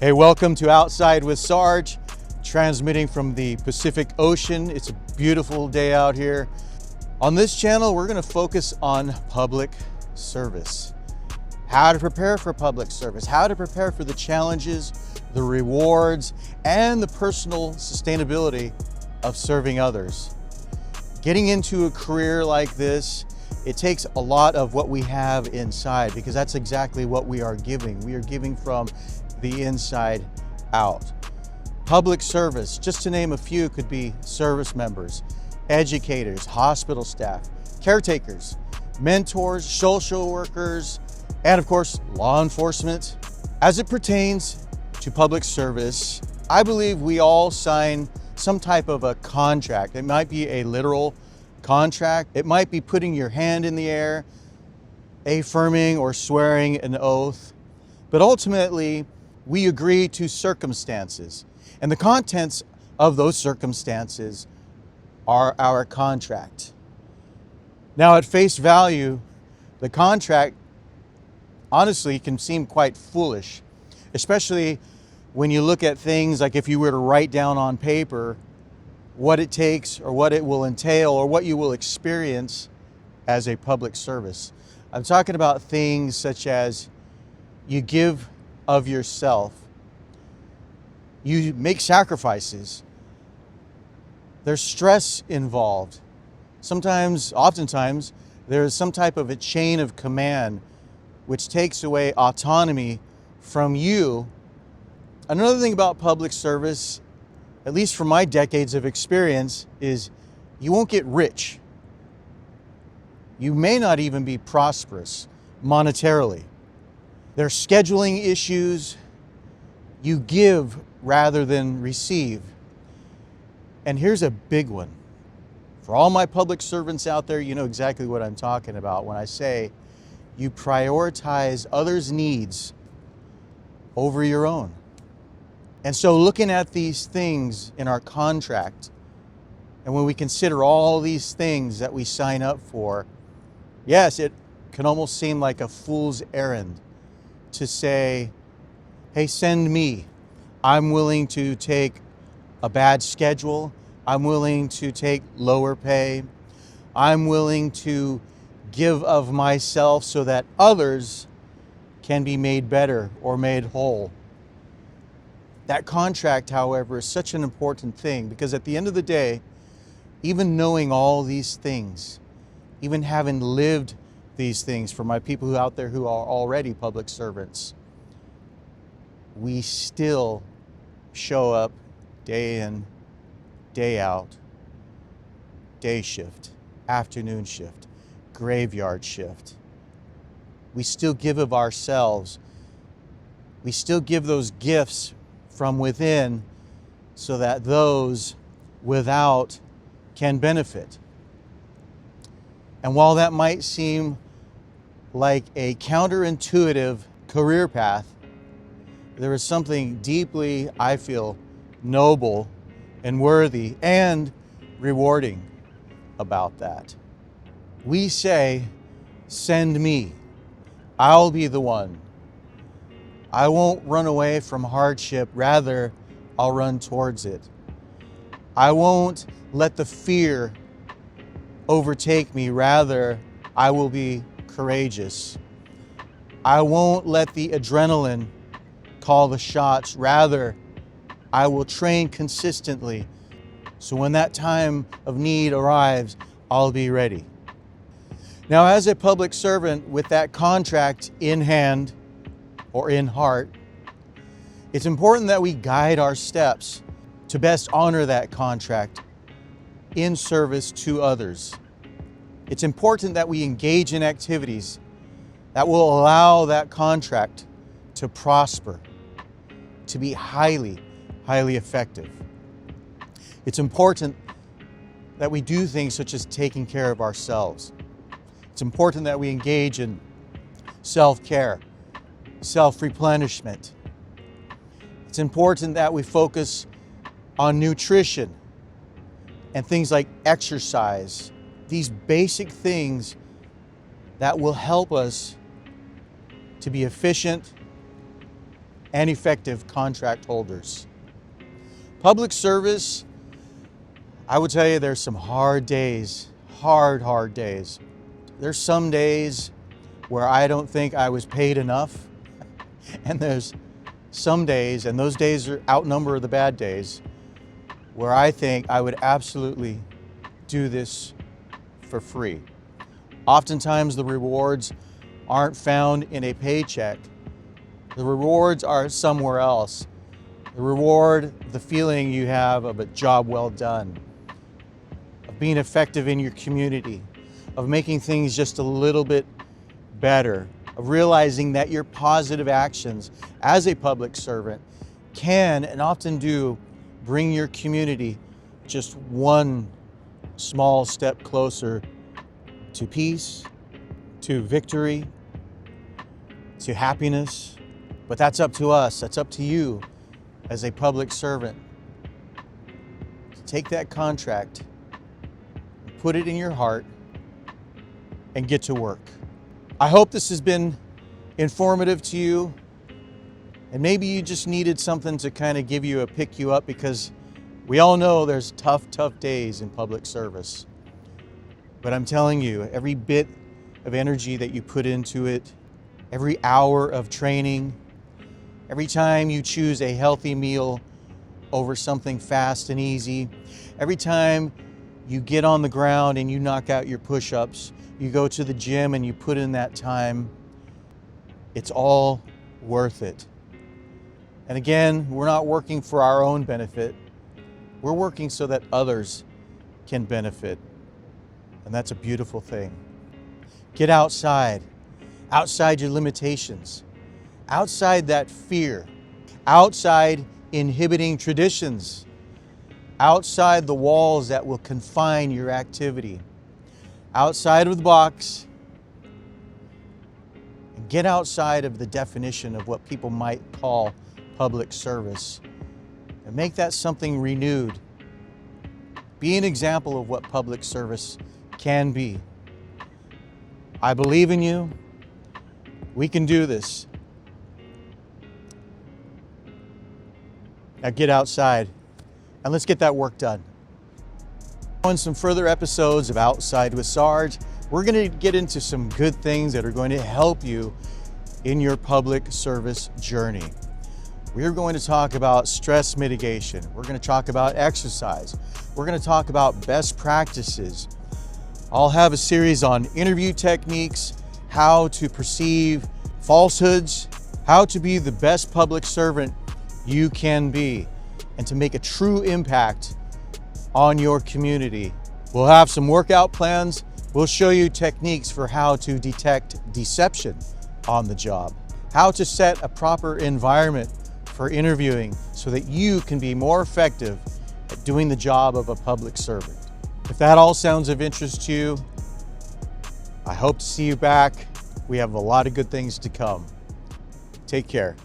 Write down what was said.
Hey, welcome to Outside with Sarge, transmitting from the Pacific Ocean. It's a beautiful day out here. On this channel, we're going to focus on public service. How to prepare for public service, how to prepare for the challenges, the rewards, and the personal sustainability of serving others. Getting into a career like this, it takes a lot of what we have inside, because that's exactly what we are giving. We are giving from the inside out. Public service, just to name a few, could be service members, educators, hospital staff, caretakers, mentors, social workers, and of course, law enforcement. As it pertains to public service, I believe we all sign some type of a contract. It might be a literal contract. It might be putting your hand in the air, affirming or swearing an oath. But ultimately, we agree to circumstances. And the contents of those circumstances are our contract. Now, at face value, the contract honestly can seem quite foolish, especially when you look at things like if you were to write down on paper what it takes or what it will entail or what you will experience as a public service. I'm talking about things such as you give of yourself, you make sacrifices, there's stress involved. Oftentimes, there's some type of a chain of command which takes away autonomy from you. Another thing about public service, at least from my decades of experience, is you won't get rich. You may not even be prosperous monetarily. There are scheduling issues. You give rather than receive. And here's a big one. For all my public servants out there, you know exactly what I'm talking about when I say you prioritize others' needs over your own. And so looking at these things in our contract, and when we consider all these things that we sign up for, yes, it can almost seem like a fool's errand to say, hey, send me. I'm willing to take a bad schedule. I'm willing to take lower pay. I'm willing to give of myself so that others can be made better or made whole. That contract, however, is such an important thing, because at the end of the day, even knowing all these things, even having lived these things for my people who out there who are already public servants, we still show up day in, day out, day shift, afternoon shift, graveyard shift. We still give of ourselves. We still give those gifts from within so that those without can benefit. And while that might seem like a counterintuitive career path, there is something deeply, I feel, noble and worthy and rewarding about that. We say, send me. I'll be the one. I won't run away from hardship. Rather, I'll run towards it. I won't let the fear overtake me. Rather, I will be courageous. I won't let the adrenaline call the shots. Rather, I will train consistently. So when that time of need arrives, I'll be ready. Now, as a public servant with that contract in hand or in heart, it's important that we guide our steps to best honor that contract in service to others. It's important that we engage in activities that will allow that contract to prosper, to be highly, highly effective. It's important that we do things such as taking care of ourselves. It's important that we engage in self-care, self-replenishment. It's important that we focus on nutrition and things like exercise, these basic things that will help us to be efficient and effective contract holders. Public service, I would tell you there's some hard days, hard days. There's some days where I don't think I was paid enough, and there's some days, and those days outnumber the bad days, where I think I would absolutely do this for free. Oftentimes the rewards aren't found in a paycheck. The rewards are somewhere else. The reward, the feeling you have of a job well done, of being effective in your community, of making things just a little bit better, of realizing that your positive actions as a public servant can and often do bring your community just one small step closer to peace, to victory, to happiness. But that's up to us, that's up to you as a public servant. Take that contract, put it in your heart, and get to work. I hope this has been informative to you, and maybe you just needed something to kind of give you a pick you up, because we all know there's tough days in public service. But I'm telling you, every bit of energy that you put into it, every hour of training, every time you choose a healthy meal over something fast and easy, every time you get on the ground and you knock out your push-ups, you go to the gym and you put in that time, it's all worth it. And again, we're not working for our own benefit. We're working so that others can benefit. And that's a beautiful thing. Get outside your limitations, outside that fear, outside inhibiting traditions, outside the walls that will confine your activity, outside of the box, and get outside of the definition of what people might call public service, and make that something renewed. Be an example of what public service can be. I believe in you. We can do this. Now get outside and let's get that work done. On some further episodes of Outside with Sarge, we're going to get into some good things that are going to help you in your public service journey. We're going to talk about stress mitigation. We're going to talk about exercise. We're going to talk about best practices. I'll have a series on interview techniques, how to perceive falsehoods, how to be the best public servant you can be, and to make a true impact on your community. We'll have some workout plans. We'll show you techniques for how to detect deception on the job, how to set a proper environment for interviewing so that you can be more effective at doing the job of a public servant. If that all sounds of interest to you, I hope to see you back. We have a lot of good things to come. Take care.